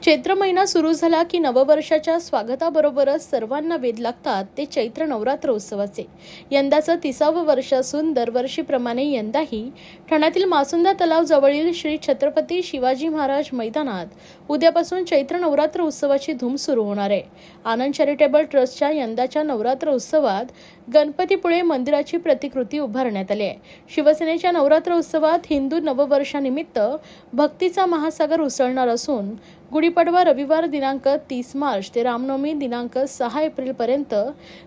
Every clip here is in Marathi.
चैत्र महिना सुरू झाला की नववर्षाच्या स्वागताबरोबरच सर्वांना वेध लागतात ते चैत्र नवरात्र उत्सवाचे। यंदाचं 30वं वर्ष असून दरवर्षीप्रमाणे यंदाही ठाण्यातील मासुंदा तलाव जवळील श्री छत्रपती शिवाजी महाराज मैदानात उद्यापासून चैत्र नवरात्र उत्सवाची धूम सुरू होणार आहे। आनंद चॅरिटेबल ट्रस्टच्या यंदाच्या नवरात्र उत्सवात गणपतीपुळे मंदिराची प्रतिकृती उभारण्यात आली आहे। शिवसेनेच्या नवरात्र उत्सवात हिंदू नववर्षानिमित्त भक्तीचा महासागर उसळणार असून गुढीपाडवा रविवार दिनांक 30 मार्च ते रामनवमी दिनांक 6 एप्रिलपर्यंत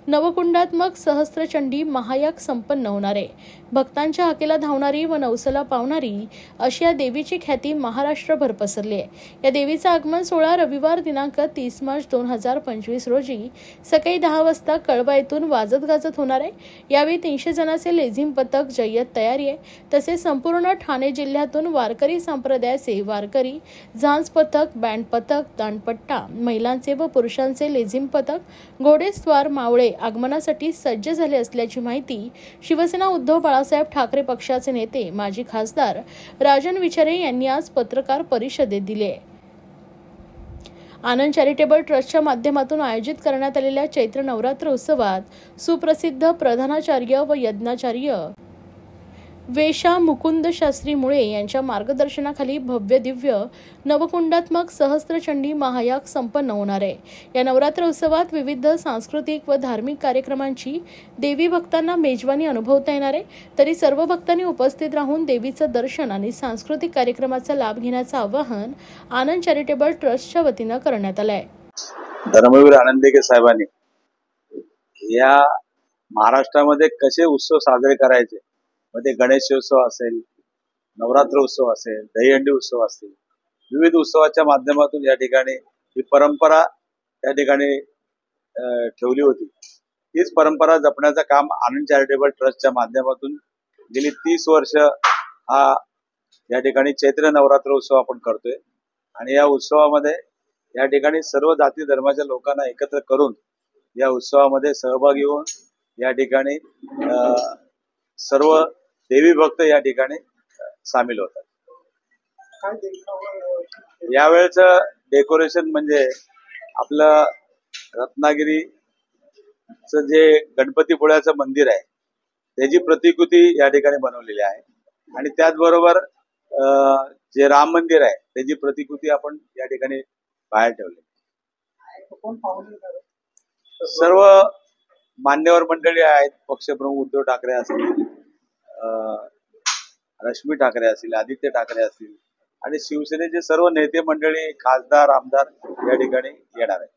नवकुंडात्मक सहस्त्रचंडी महायाग संपन्न होणार आहे। भक्तांच्या हाकेला धावणारी व नवसाला पावणारी अशी या देवीची ख्याती महाराष्ट्रभर पसरली आहे। या देवीचा आगमन सोहळा रविवार दिनांक 30 मार्च 2025 रोजी सकाळी 10 वाजता कळवा येथून वाजत गाजत होणार आहे। यावेळी 300 जणांचे लेझिम पथक जय्यत तयारी आहे। तसेच संपूर्ण ठाणे जिल्ह्यातून वारकरी संप्रदायाचे वारकरी, झांज पथक, बँड पथक, दांडपट्टा, महिलांचे व पुरुषांचे लेझिम पथक, घोडेस्वार, मावळे आगमनासाठी सज्ज झाले असल्याची माहिती शिवसेना उद्धव बाळासाहेब ठाकरे पक्षाचे नेते माजी खासदार राजन विचारे यांनी आज पत्रकार परिषदेत दिली आहे। आनंद चॅरिटेबल ट्रस्टच्या माध्यमातून आयोजित करण्यात आलेल्या चैत्र नवरात्र उत्सवात सुप्रसिद्ध प्रधानाचार्य व यज्ञाचार्य वेशा मुकुंद शास्त्री मुळे यांच्या मार्गदर्शनाखाली भव्य दिव्य नवकुंडात्मक सहस्त्रचंडी महायाग संपन्न होणार आहे। या नवरात्र उत्सवात विविध सांस्कृतिक व धार्मिक कार्यक्रमांची देवी भक्तांना मेजवानी अनुभवता येणार आहे। तरी सर्व भक्तांनी उपस्थित राहून देवीचं दर्शन आणि सांस्कृतिक कार्यक्रमाचा लाभ घेण्याचं आवाहन आनंद चॅरिटेबल ट्रस्टच्या वतीनं करण्यात आलं आहे। धर्मवीर आनंदेके साहेबांनी या महाराष्ट्रामध्ये कसे उत्सव साजरे करायचे, मध्ये गणेशोत्सव असेल, नवरात्र उत्सव असेल, दहीहंडी उत्सव असतील, विविध उत्सवाच्या माध्यमातून या ठिकाणी ही परंपरा या ठिकाणी ठेवली होती। हीच परंपरा जपण्याचं काम आनंद चॅरिटेबल ट्रस्टच्या माध्यमातून गेली 30 वर्ष हा या ठिकाणी चैत्र नवरात्र उत्सव आपण करतोय। आणि या उत्सवामध्ये या ठिकाणी सर्व जाती धर्माच्या लोकांना एकत्र करून या उत्सवामध्ये सहभागी होऊन या ठिकाणी सर्व देवी भक्त या ठिकाणी सामील होतात। यावेळेच डेकोरेशन म्हणजे आपलं रत्नागिरीचं जे गणपतीपुळ्याचं मंदिर आहे त्याची प्रतिकृती या ठिकाणी बनवलेली आहे आणि त्याचबरोबर जे राम मंदिर आहे त्याची प्रतिकृती आपण या ठिकाणी बाहेर ठेवली। सर्व मान्यवर मंडळी आहेत, पक्षप्रमुख उद्धव ठाकरे असतील, रश्मी ठाकरे असतील, आदित्य ठाकरे असतील आणि शिवसेनेचे सर्व नेते मंडळी, खासदार, आमदार या ठिकाणी येणार आहे।